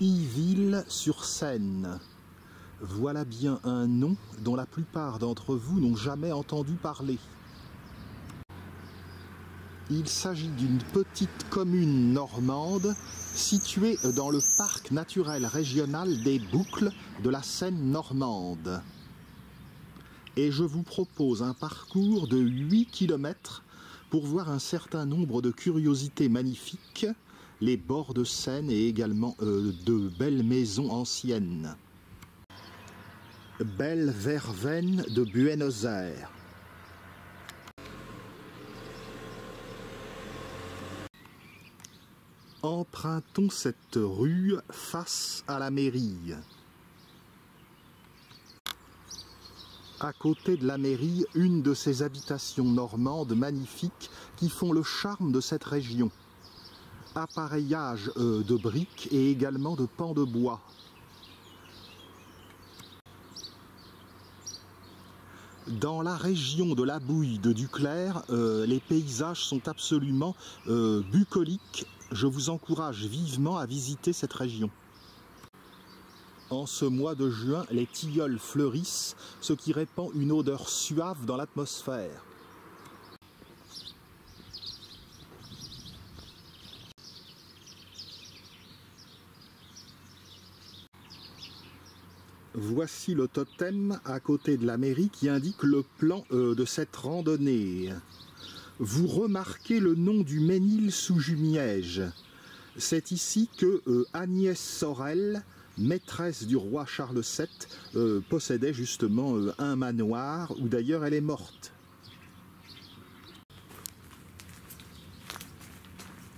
Iville-sur-Seine. Voilà bien un nom dont la plupart d'entre vous n'ont jamais entendu parler. Il s'agit d'une petite commune normande située dans le parc naturel régional des Boucles de la Seine normande. Et je vous propose un parcours de 8 km pour voir un certain nombre de curiosités magnifiques, les bords de Seine et également de belles maisons anciennes. Belle verveine de Buenos Aires. Empruntons cette rue face à la mairie. À côté de la mairie, une de ces habitations normandes magnifiques qui font le charme de cette région. Appareillage de briques et également de pans de bois. Dans la région de la Bouille de Duclair, les paysages sont absolument bucoliques. Je vous encourage vivement à visiter cette région. En ce mois de juin, les tilleuls fleurissent, ce qui répand une odeur suave dans l'atmosphère. Voici le totem à côté de la mairie qui indique le plan de cette randonnée. Vous remarquez le nom du Mesnil-sous-Jumièges. C'est ici que Agnès Sorel, maîtresse du roi Charles VII, possédait justement un manoir où d'ailleurs elle est morte.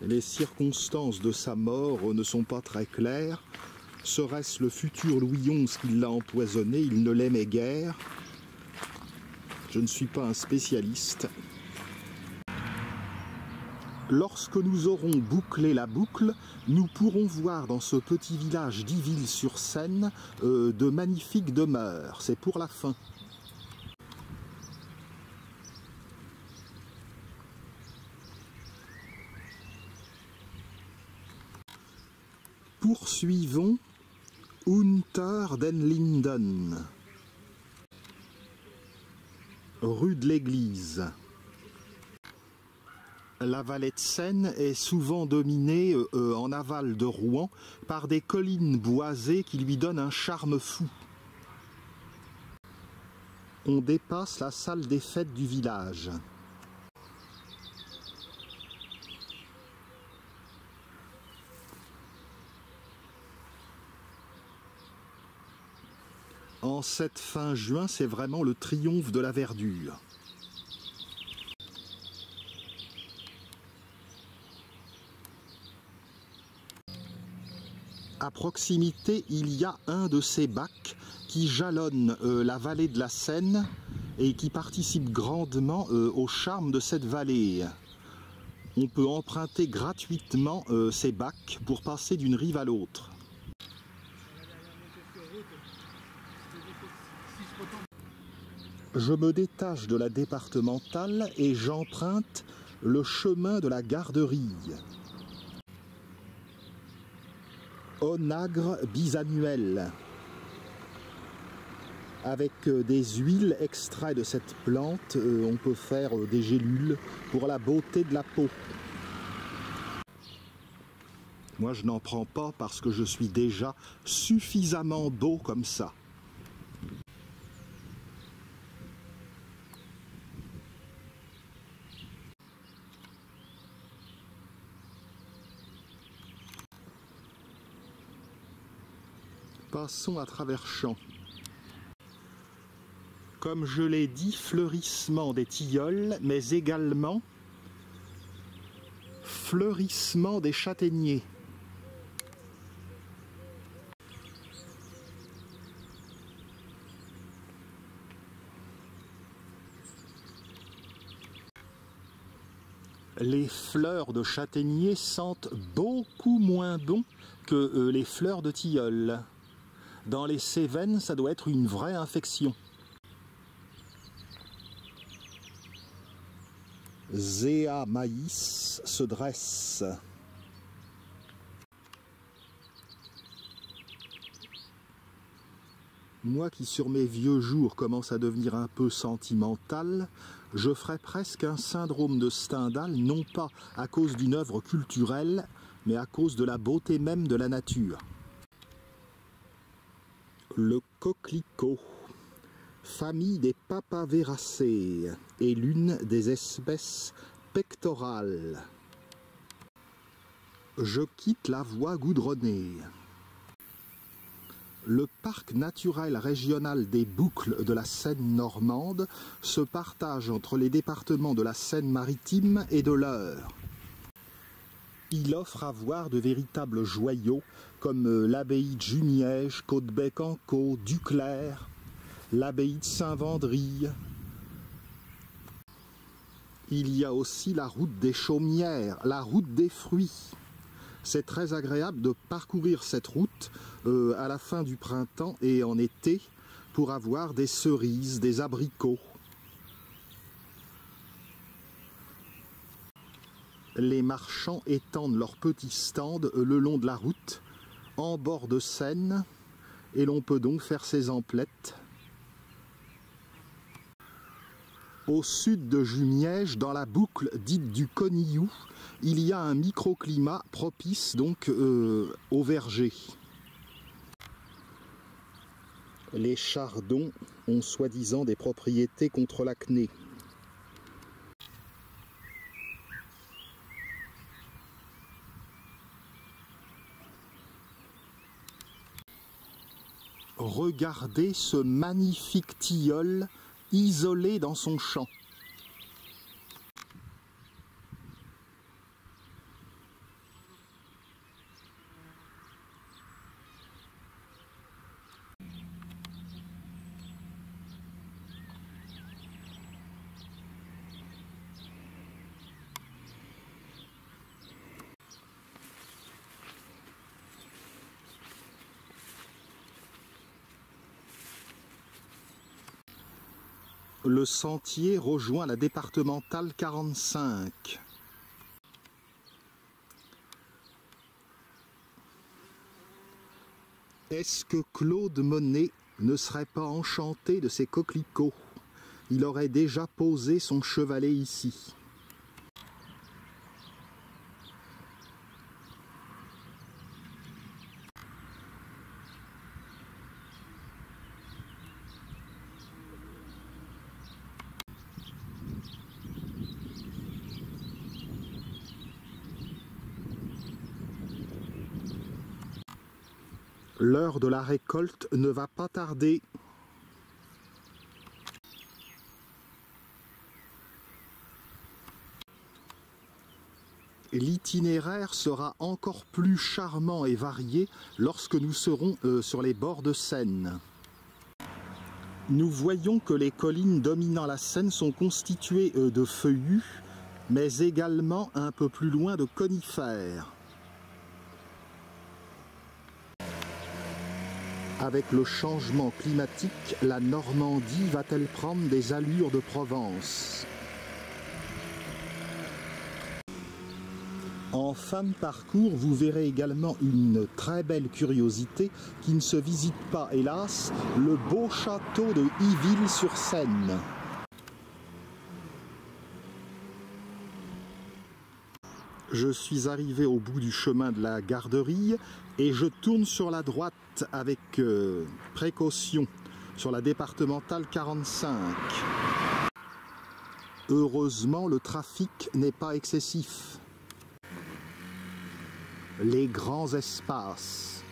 Les circonstances de sa mort ne sont pas très claires. Serait-ce le futur Louis XI qui l'a empoisonné? Il ne l'aimait guère. Je ne suis pas un spécialiste. Lorsque nous aurons bouclé la boucle, nous pourrons voir dans ce petit village d'Iville-sur-Seine de magnifiques demeures. C'est pour la fin. Poursuivons Unter den Linden, rue de l'Église. La vallée de Seine est souvent dominée en aval de Rouen par des collines boisées qui lui donnent un charme fou. On dépasse la salle des fêtes du village. En cette fin juin, c'est vraiment le triomphe de la verdure. À proximité, il y a un de ces bacs qui jalonne la vallée de la Seine et qui participe grandement au charme de cette vallée. On peut emprunter gratuitement ces bacs pour passer d'une rive à l'autre. Je me détache de la départementale et j'emprunte le chemin de la garderie. Onagre bisannuel. Avec des huiles extraites de cette plante, on peut faire des gélules pour la beauté de la peau. Moi, je n'en prends pas parce que je suis déjà suffisamment beau comme ça. Passons à travers champs. Comme je l'ai dit, fleurissement des tilleuls, mais également fleurissement des châtaigniers. Les fleurs de châtaignier sentent beaucoup moins bon que les fleurs de tilleul. Dans les Cévennes, ça doit être une vraie infection. Zéa maïs se dresse. Moi qui sur mes vieux jours commence à devenir un peu sentimental, je ferais presque un syndrome de Stendhal, non pas à cause d'une œuvre culturelle, mais à cause de la beauté même de la nature. Le coquelicot, famille des Papaveracées, est l'une des espèces pectorales. Je quitte la voie goudronnée. Le parc naturel régional des Boucles de la Seine normande se partage entre les départements de la Seine-Maritime et de l'Eure. Il offre à voir de véritables joyaux comme l'abbaye de Jumièges, Côte-Bec-en-Caux, Duclair, l'abbaye de Saint-Vendry. Il y a aussi la route des Chaumières, la route des fruits. C'est très agréable de parcourir cette route à la fin du printemps et en été pour avoir des cerises, des abricots. Les marchands étendent leurs petits stands le long de la route, en bord de Seine, et l'on peut donc faire ses emplettes. Au sud de Jumièges, dans la boucle dite du Conillou, il y a un microclimat propice donc aux vergers. Les chardons ont soi-disant des propriétés contre l'acné. Regardez ce magnifique tilleul isolé dans son champ. Le sentier rejoint la départementale 45. Est-ce que Claude Monet ne serait pas enchanté de ces coquelicots? Il aurait déjà posé son chevalet ici. L'heure de la récolte ne va pas tarder. L'itinéraire sera encore plus charmant et varié lorsque nous serons sur les bords de Seine. Nous voyons que les collines dominant la Seine sont constituées de feuillus, mais également un peu plus loin de conifères. Avec le changement climatique, la Normandie va-t-elle prendre des allures de Provence? En fin de parcours, vous verrez également une très belle curiosité qui ne se visite pas, hélas, le beau château de Yville-sur-Seine. Je suis arrivé au bout du chemin de la garderie et je tourne sur la droite avec précaution sur la départementale 45. Heureusement, le trafic n'est pas excessif. Les grands espaces.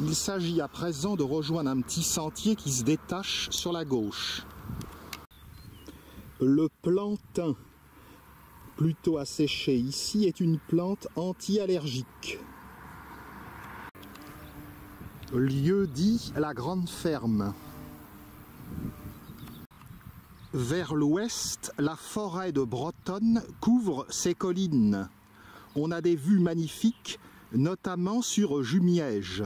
Il s'agit à présent de rejoindre un petit sentier qui se détache sur la gauche. Le plantain, plutôt asséché ici, est une plante anti-allergique. Lieu dit la Grande Ferme. Vers l'ouest, la forêt de Brotonne couvre ces collines. On a des vues magnifiques, notamment sur Jumièges.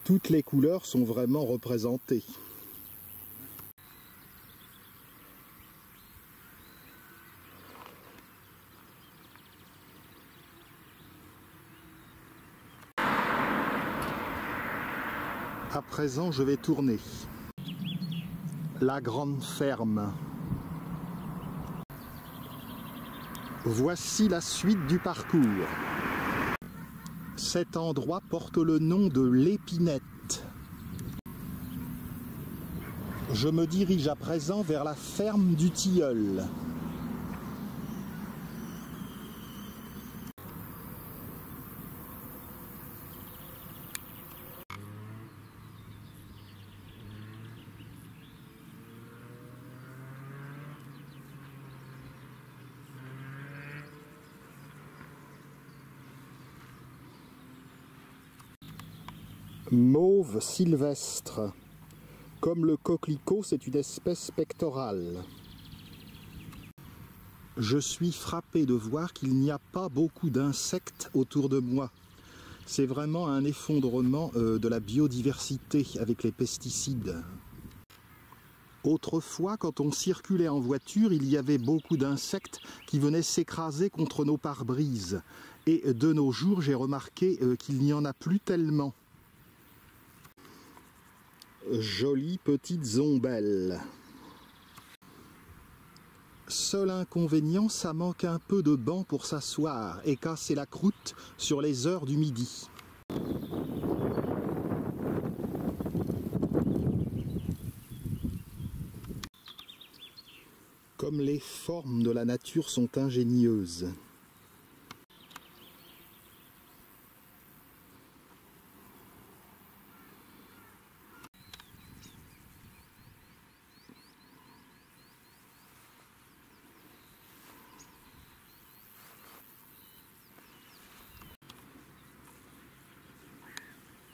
Toutes les couleurs sont vraiment représentées. À présent, je vais tourner. La grande ferme. Voici la suite du parcours. Cet endroit porte le nom de l'Épinette. Je me dirige à présent vers la ferme du Tilleul. Mauve sylvestre. Comme le coquelicot, c'est une espèce pectorale. Je suis frappé de voir qu'il n'y a pas beaucoup d'insectes autour de moi. C'est vraiment un effondrement de la biodiversité avec les pesticides. Autrefois, quand on circulait en voiture, il y avait beaucoup d'insectes qui venaient s'écraser contre nos pare-brises. Et de nos jours, j'ai remarqué qu'il n'y en a plus tellement. Jolies petites ombelles. Seul inconvénient, ça manque un peu de banc pour s'asseoir et casser la croûte sur les heures du midi. Comme les formes de la nature sont ingénieuses.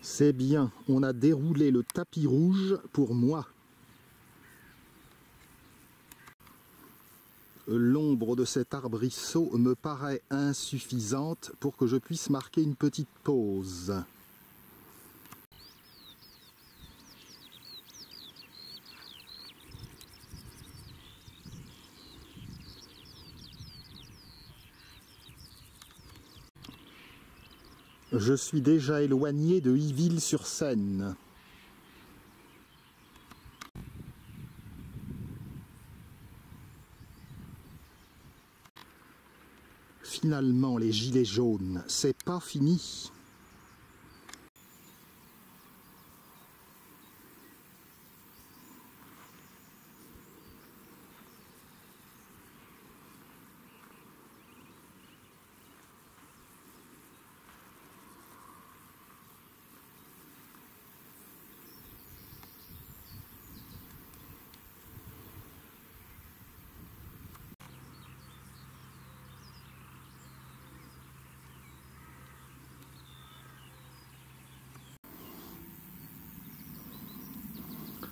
C'est bien, on a déroulé le tapis rouge pour moi. L'ombre de cet arbrisseau me paraît insuffisante pour que je puisse marquer une petite pause. Je suis déjà éloigné de Yville-sur-Seine. Finalement, les gilets jaunes, c'est pas fini.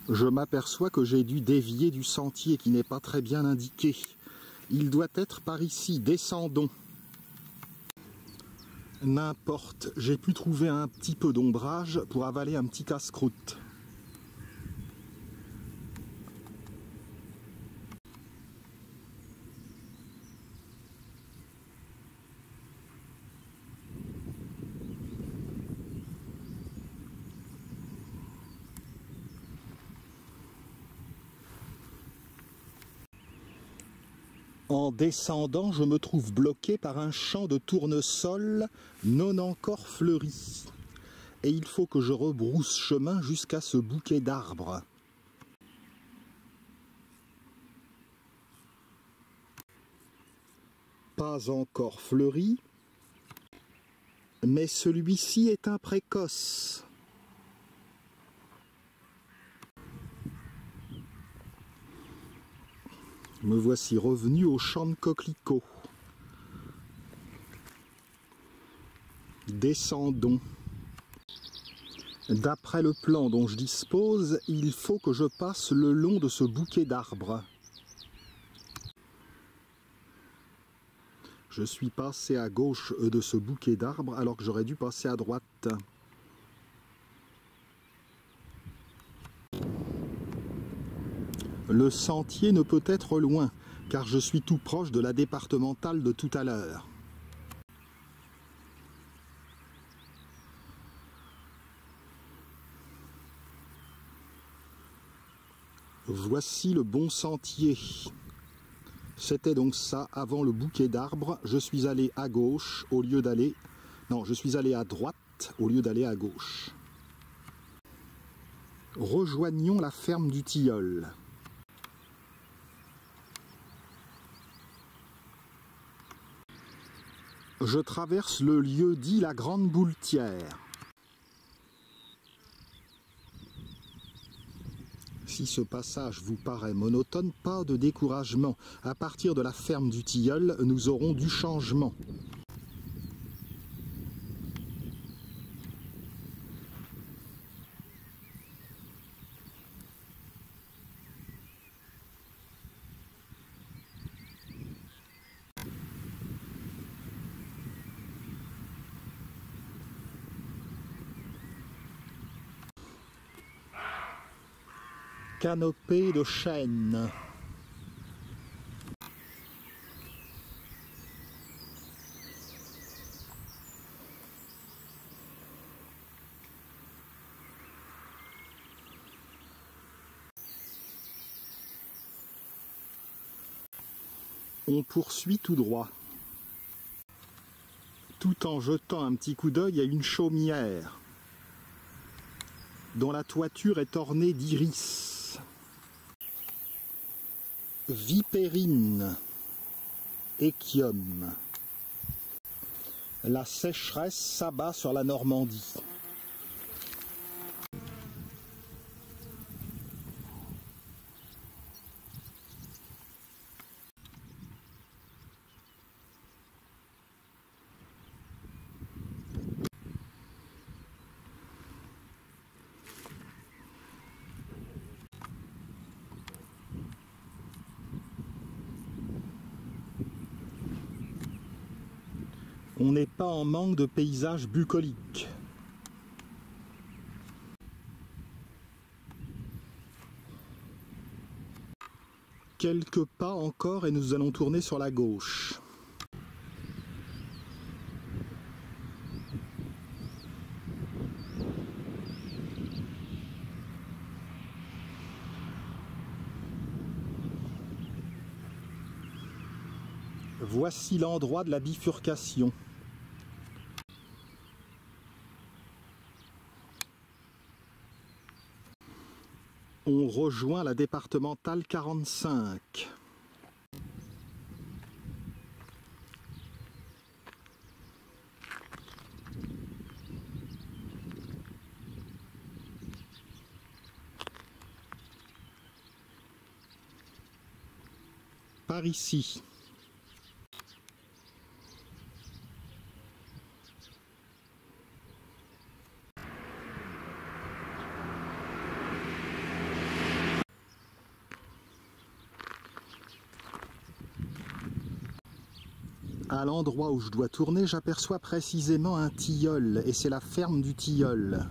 Je m'aperçois que j'ai dû dévier du sentier qui n'est pas très bien indiqué. Il doit être par ici, descendons. N'importe, j'ai pu trouver un petit peu d'ombrage pour avaler un petit casse-croûte. En descendant, je me trouve bloqué par un champ de tournesol non encore fleuri. Et il faut que je rebrousse chemin jusqu'à ce bouquet d'arbres. Pas encore fleuri, mais celui-ci est un précoce. Me voici revenu au champ de coquelicots. Descendons. D'après le plan dont je dispose, il faut que je passe le long de ce bouquet d'arbres. Je suis passé à gauche de ce bouquet d'arbres alors que j'aurais dû passer à droite. Le sentier ne peut être loin, car je suis tout proche de la départementale de tout à l'heure. Voici le bon sentier. C'était donc ça avant le bouquet d'arbres. Je suis allé à gauche au lieu d'aller... Non, je suis allé à droite au lieu d'aller à gauche. Rejoignons la ferme du Tilleul. Je traverse le lieu dit la Grande Bouletière. Si ce passage vous paraît monotone, pas de découragement. À partir de la ferme du Tilleul, nous aurons du changement. Canopée de chêne. On poursuit tout droit, tout en jetant un petit coup d'œil à une chaumière dont la toiture est ornée d'iris. Vipérine, échium. La sécheresse s'abat sur la Normandie. On n'est pas en manque de paysages bucoliques. Quelques pas encore et nous allons tourner sur la gauche. Voici l'endroit de la bifurcation. On rejoint la départementale 45. Par ici. À l'endroit où je dois tourner, j'aperçois précisément un tilleul, et c'est la ferme du Tilleul.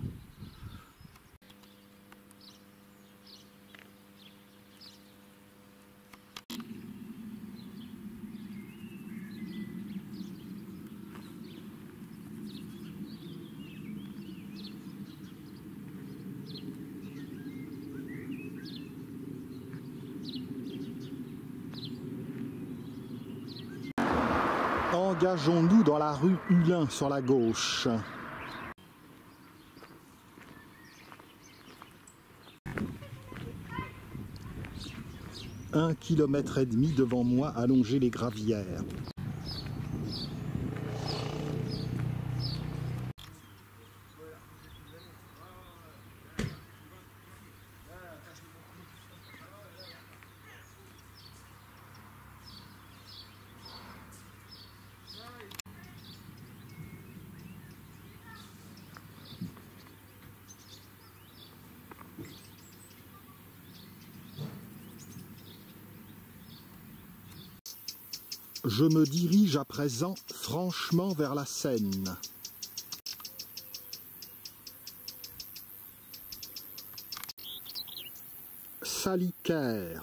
Engageons-nous dans la rue Hulin sur la gauche. Un kilomètre et demi devant moi à longer les gravières. Je me dirige à présent franchement vers la Seine. salicaire.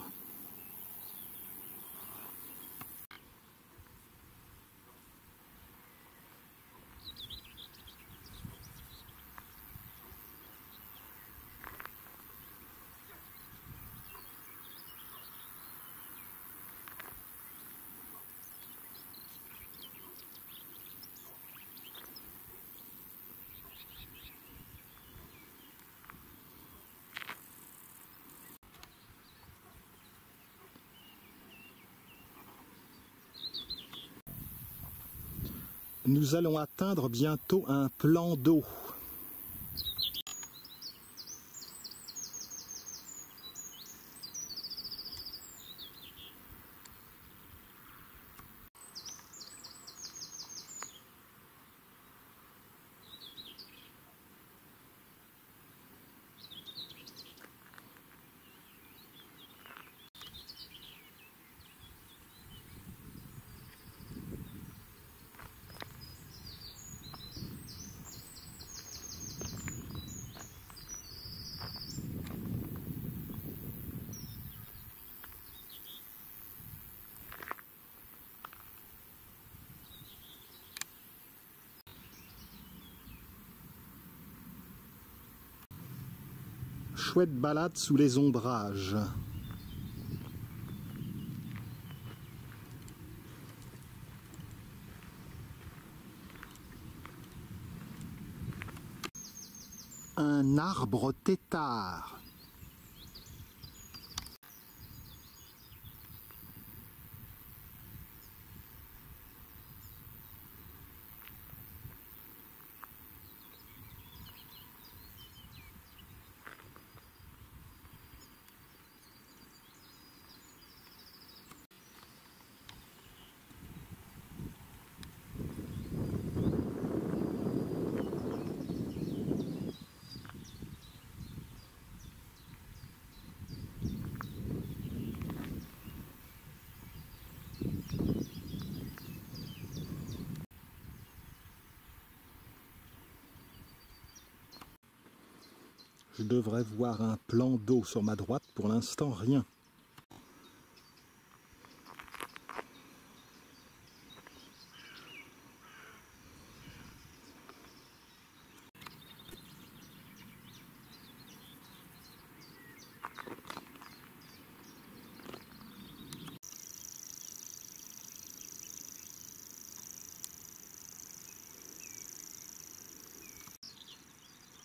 Nous allons atteindre bientôt un plan d'eau. Chouette balade sous les ombrages. Un arbre tétard. Je devrais voir un plan d'eau sur ma droite, pour l'instant rien.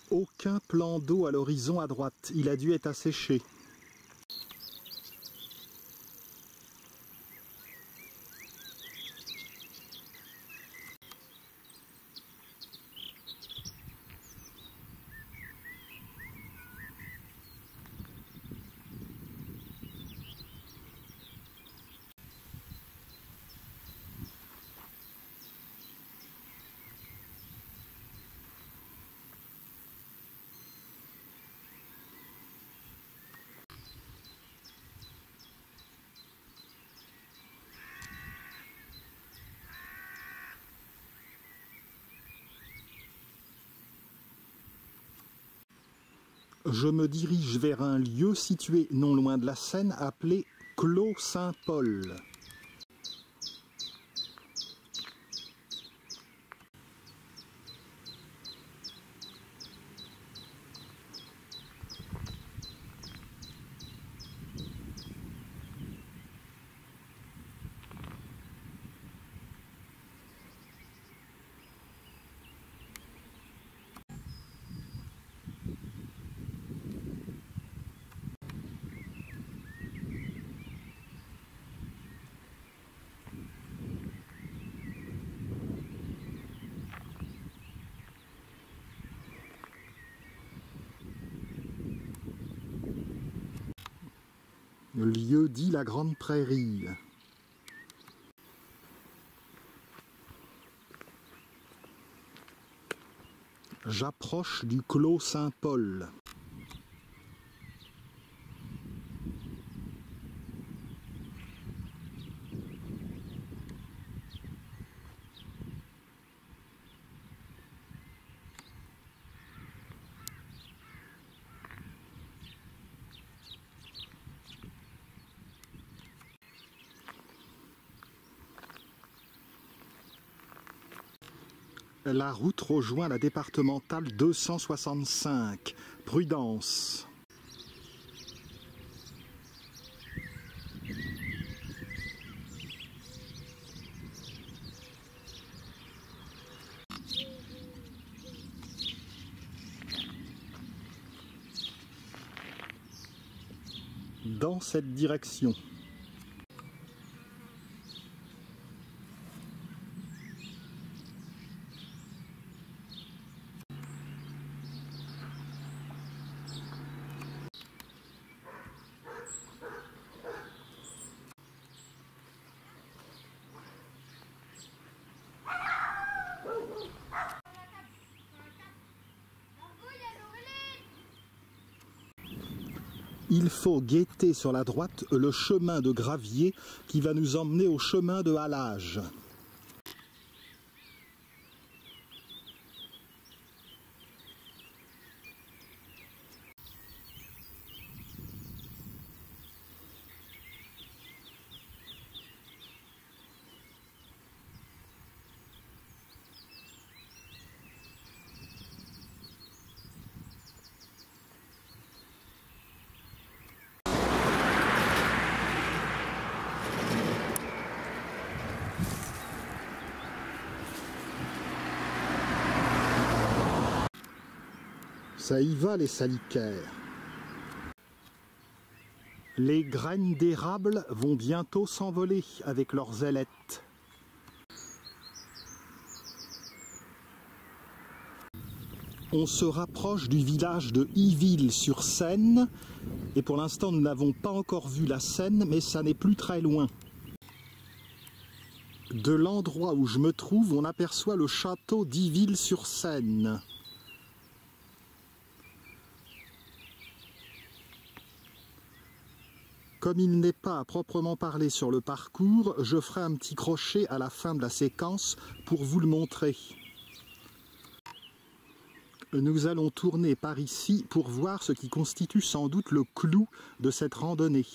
Aucun plan d'eau à l'horizon à droite, il a dû être asséché. Je me dirige vers un lieu situé non loin de la Seine appelé Clos Saint-Paul. Le lieu dit la Grande Prairie. J'approche du Clos Saint-Paul. La route rejoint la départementale 265. Prudence. Dans cette direction. Il faut guetter sur la droite le chemin de gravier qui va nous emmener au chemin de halage. Ça y va les salicaires. Les graines d'érable vont bientôt s'envoler avec leurs ailettes. On se rapproche du village de Yville-sur-Seine et pour l'instant nous n'avons pas encore vu la Seine, mais ça n'est plus très loin. De l'endroit où je me trouve, on aperçoit le château d'Yville-sur-Seine. Comme il n'est pas à proprement parler sur le parcours, je ferai un petit crochet à la fin de la séquence pour vous le montrer. Nous allons tourner par ici pour voir ce qui constitue sans doute le clou de cette randonnée.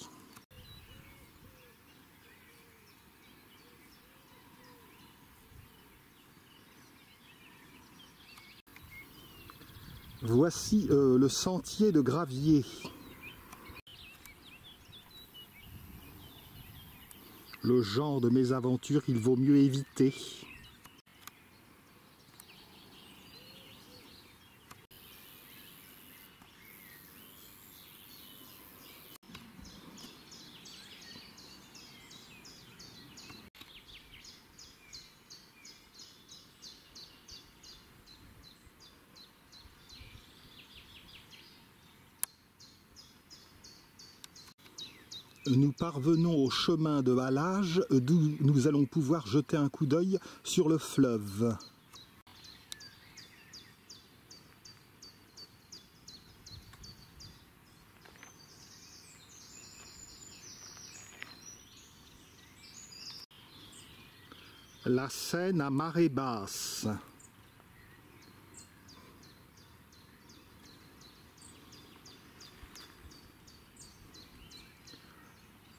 Voici le sentier de gravier. Le genre de mésaventure qu'il vaut mieux éviter. Nous parvenons au chemin de halage d'où nous allons pouvoir jeter un coup d'œil sur le fleuve. La Seine à marée basse.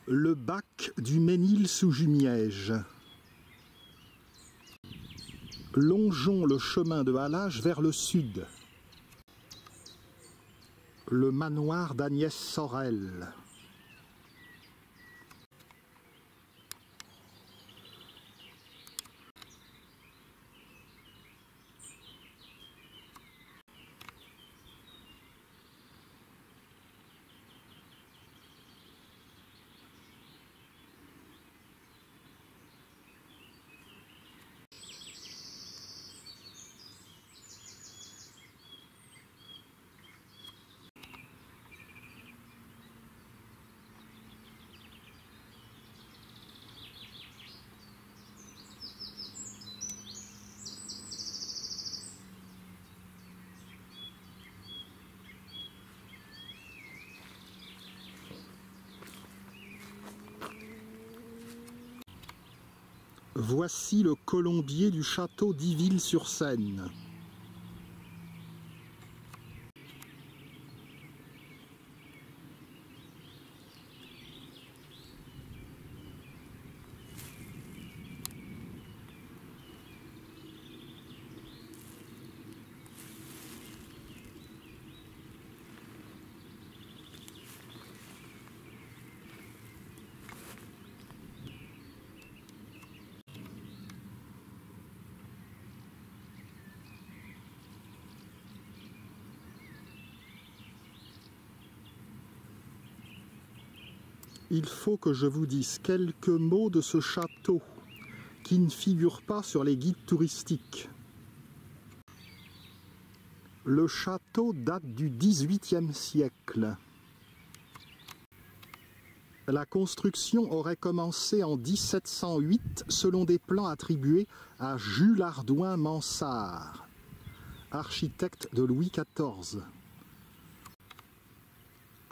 Le bac du Ménil-sous-Jumièges. Longeons le chemin de halage vers le sud. Le manoir d'Agnès Sorel. Voici le colombier du château d'Yville-sur-Seine. il faut que je vous dise quelques mots de ce château qui ne figure pas sur les guides touristiques. Le château date du XVIIIe siècle. La construction aurait commencé en 1708 selon des plans attribués à Jules Hardouin Mansart, architecte de Louis XIV.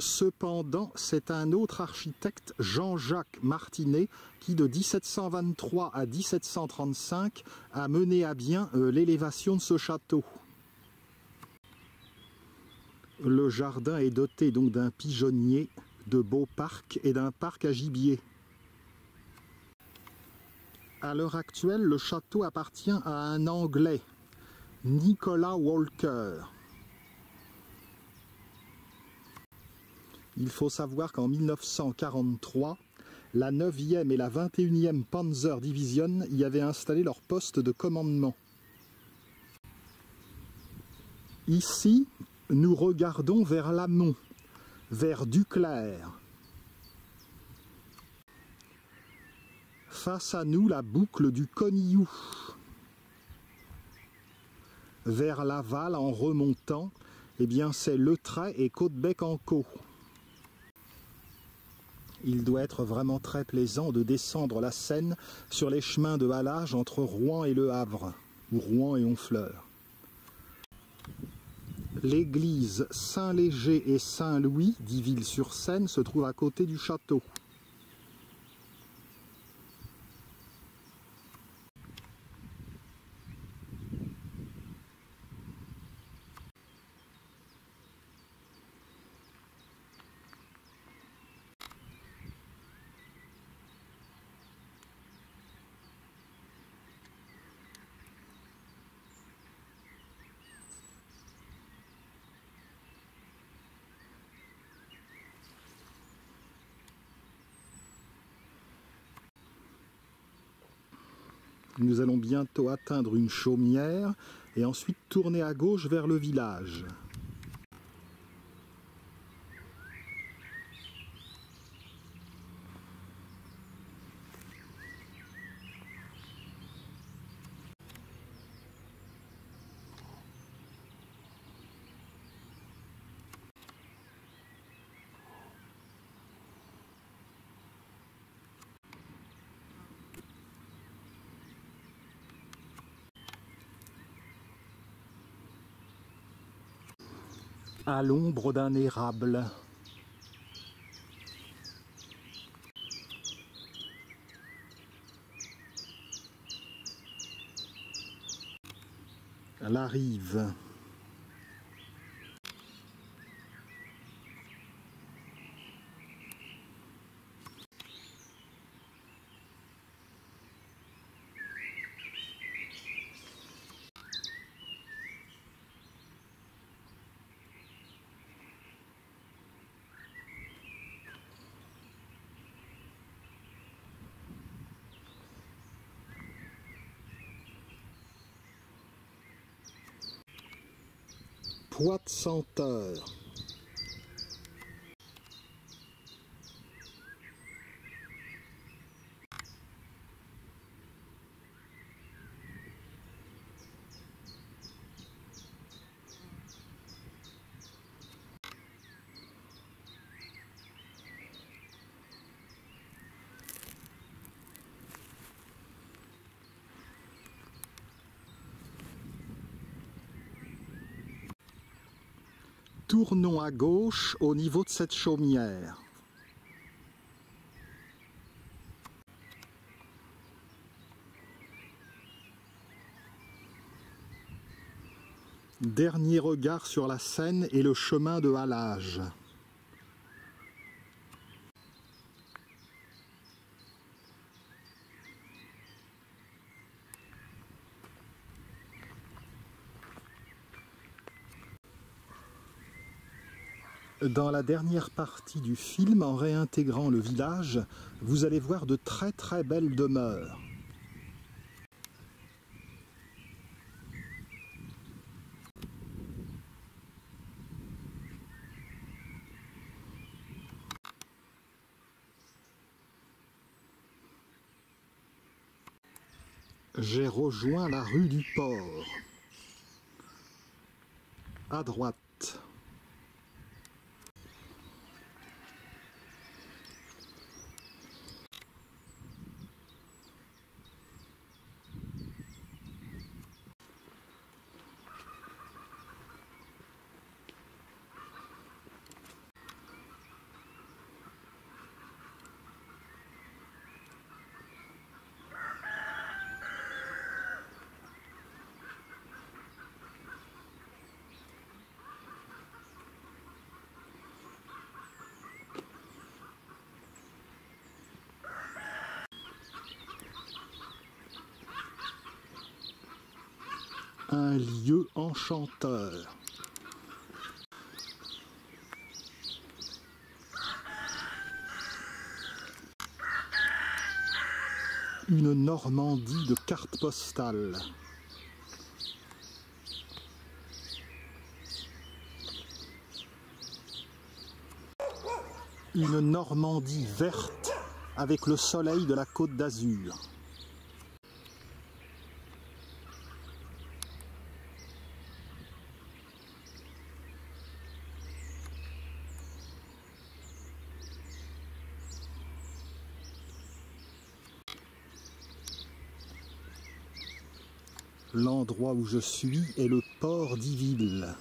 Cependant, c'est un autre architecte, Jean-Jacques Martinet, qui de 1723 à 1735 a mené à bien l'élévation de ce château. Le jardin est doté donc d'un pigeonnier, de beaux parcs et d'un parc à gibier. À l'heure actuelle, le château appartient à un Anglais, Nicholas Walker. Il faut savoir qu'en 1943, la 9e et la 21e Panzer Division y avaient installé leur poste de commandement. Ici, nous regardons vers l'amont, vers Duclair. Face à nous, la boucle du Conillou. Vers l'aval, en remontant, eh bien, c'est Le Trait et Côtebec-en-Caux. Il doit être vraiment très plaisant de descendre la Seine sur les chemins de halage entre Rouen et Le Havre, ou Rouen et Honfleur. L'église Saint-Léger et Saint-Louis d'Iville-sur-Seine se trouve à côté du château. Nous allons bientôt atteindre une chaumière et ensuite tourner à gauche vers le village. À l'ombre d'un érable. La rive. Poix de senteur. Tournons à gauche au niveau de cette chaumière. Dernier regard sur la Seine et le chemin de halage. Dans la dernière partie du film, en réintégrant le village, vous allez voir de très très belles demeures. J'ai rejoint la rue du Port. À droite. Un lieu enchanteur. Une Normandie de cartes postales. Une Normandie verte avec le soleil de la Côte d'Azur. L'endroit où je suis est le port d'Yville.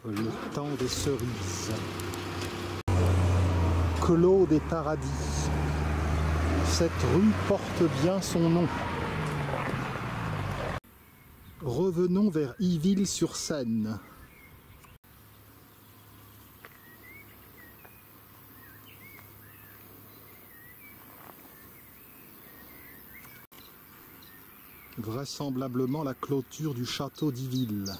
Le temps des cerises. Clos des Paradis. Cette rue porte bien son nom. Revenons vers Yville-sur-Seine. Vraisemblablement la clôture du château d'Yville.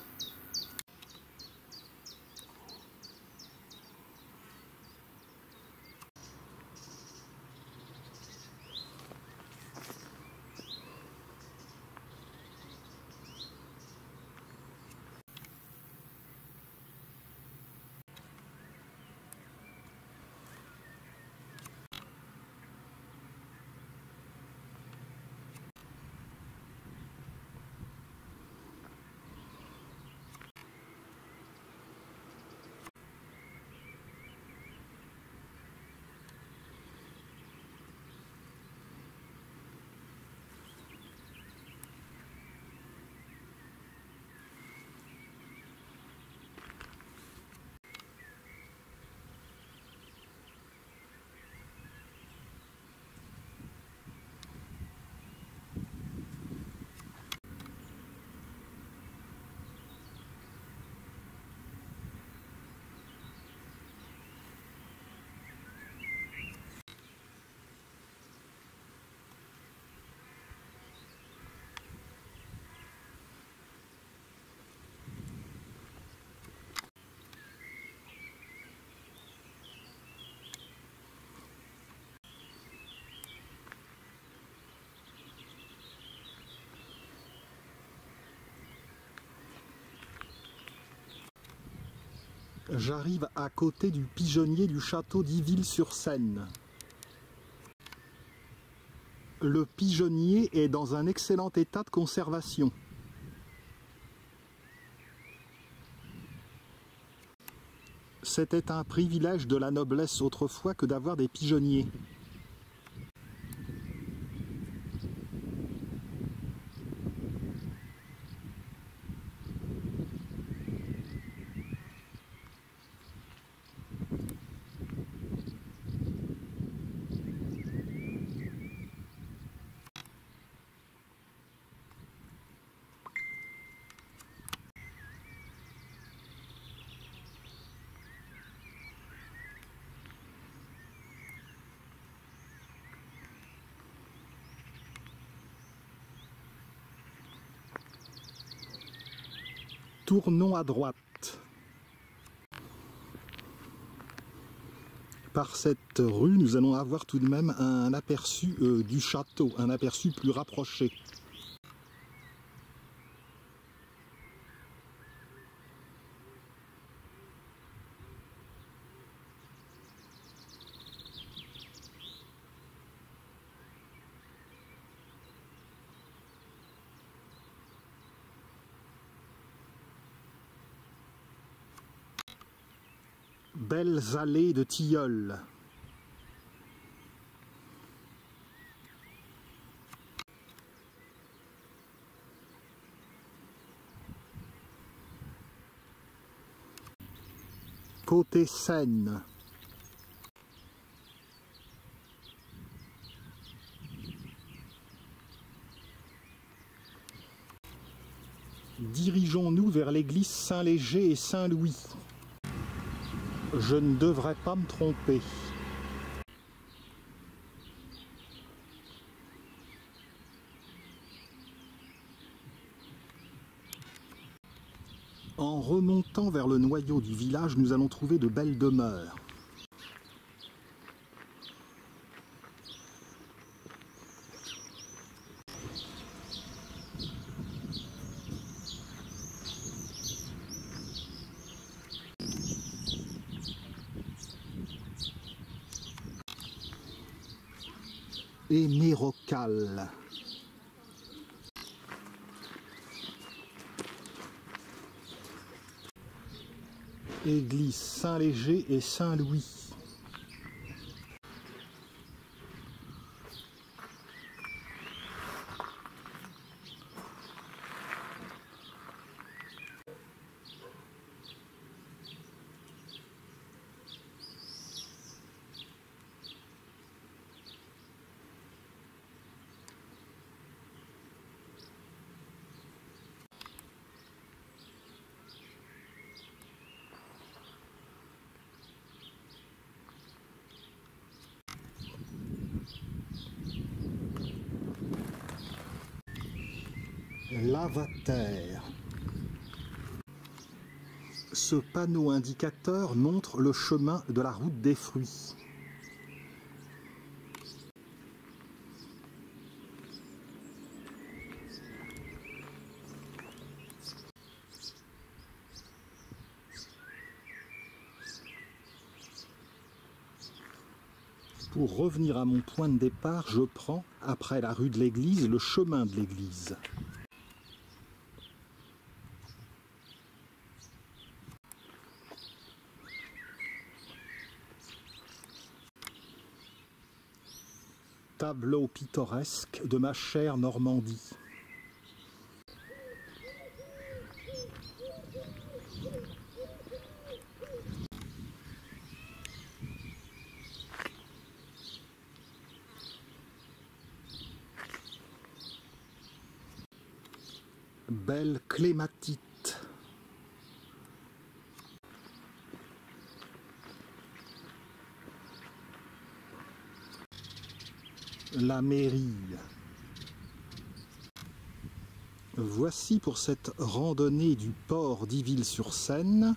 J'arrive à côté du pigeonnier du château d'Iville-sur-Seine. Le pigeonnier est dans un excellent état de conservation. C'était un privilège de la noblesse autrefois que d'avoir des pigeonniers. Tournons à droite. Par cette rue, nous allons avoir tout de même un aperçu du château, un aperçu plus rapproché. Belles allées de tilleuls. Côté Seine. Dirigeons-nous vers l'église Saint-Léger et Saint-Louis. Je ne devrais pas me tromper. En remontant vers le noyau du village, nous allons trouver de belles demeures. Et Mérocal. Église Saint-Léger et Saint-Louis. Lavater. Ce panneau indicateur montre le chemin de la route des fruits. Pour revenir à mon point de départ, je prends, après la rue de l'église, le chemin de l'église. Tableau pittoresque de ma chère Normandie. Belle clématite. La mairie. Voici pour cette randonnée du port d'Iville-sur-Seine.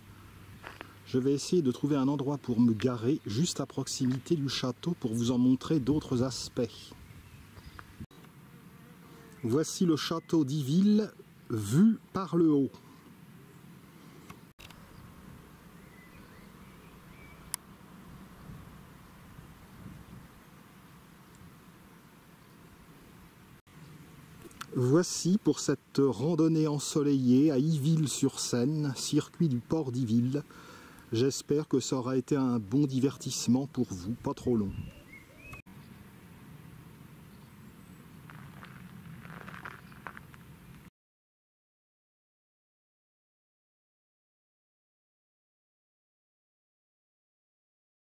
Je vais essayer de trouver un endroit pour me garer juste à proximité du château pour vous en montrer d'autres aspects. Voici le château d'Iville vu par le haut. Voici pour cette randonnée ensoleillée à Yville-sur-Seine, circuit du port d'Yville. J'espère que ça aura été un bon divertissement pour vous, pas trop long.